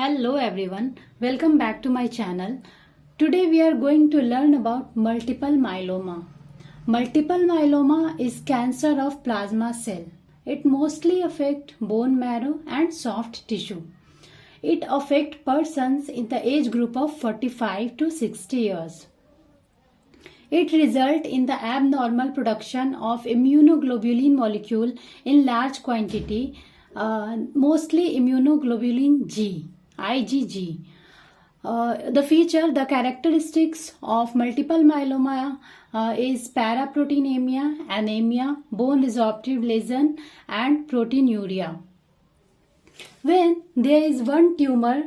Hello everyone, welcome back to my channel. Today we are going to learn about multiple myeloma. Multiple myeloma is cancer of plasma cell. It mostly affects bone marrow and soft tissue. It affects persons in the age group of 45 to 60 years. It results in the abnormal production of immunoglobulin molecule in large quantity, mostly immunoglobulin G, IgG. The characteristics of multiple myeloma is paraproteinemia, anemia, bone resorptive lesion, and proteinuria. When there is one tumor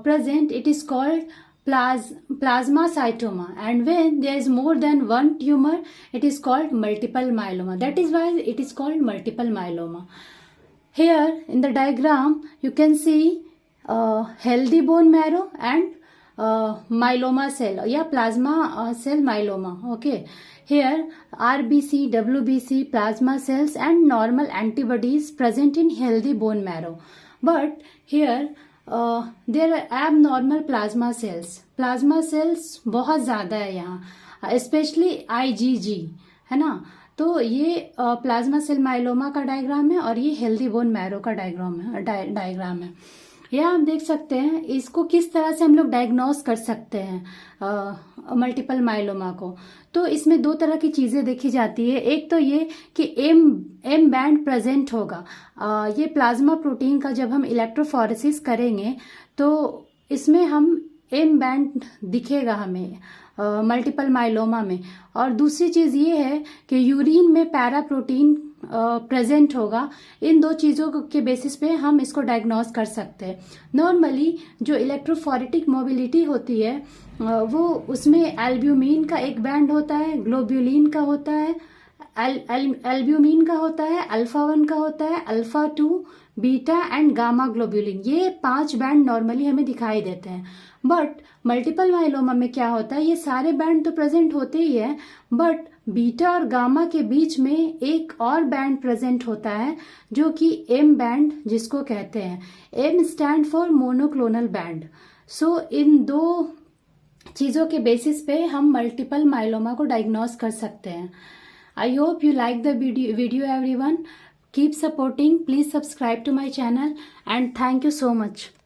present, it is called plasmacytoma, and when there is more than one tumor, it is called multiple myeloma. That is why it is called multiple myeloma. Here in the diagram, you can see healthy bone marrow and myeloma cell, plasma cell myeloma. Okay, here RBC, WBC, plasma cells and normal antibodies present in healthy bone marrow. But here there are abnormal plasma cells. Plasma cells बहुत ज़्यादा है यहाँ, specially IgG, है ना. तो ये plasma cell myeloma का diagram है और ये हेल्दी बोन मैरो का डायग्राम है. यह आप देख सकते हैं इसको किस तरह से हम लोग डायग्नोस कर सकते हैं मल्टीपल माइलोमा को. तो इसमें दो तरह की चीज़ें देखी जाती है. एक तो ये कि एम बैंड प्रेजेंट होगा. ये प्लाज्मा प्रोटीन का जब हम इलेक्ट्रोफोरेसिस करेंगे तो इसमें हम एम बैंड दिखेगा हमें मल्टीपल माइलोमा में. और दूसरी चीज़ ये है कि यूरिन में पैरा प्रोटीन प्रेजेंट होगा. इन दो चीज़ों के बेसिस पे हम इसको डायग्नोस कर सकते हैं. नॉर्मली जो इलेक्ट्रोफोरेटिक मोबिलिटी होती है वो उसमें एल्ब्यूमिन का एक बैंड होता है, ग्लोब्यूलिन का होता है, एल्ब्यूमिन का होता है, अल्फा 1 का होता है, alpha 2, beta and gamma globulin. ये 5 बैंड नॉर्मली हमें दिखाई देते हैं. बट मल्टीपल माइलोमा में क्या होता है, ये सारे बैंड तो प्रेजेंट होते ही है, बट बीटा और गामा के बीच में एक और बैंड प्रेजेंट होता है जो कि एम बैंड जिसको कहते हैं. M stand for monoclonal band. So इन दो चीज़ों के बेसिस पे हम मल्टीपल माइलोमा को डायग्नोस कर सकते हैं. I hope you like the video everyone. Keep supporting. Please subscribe to my channel and thank you so much.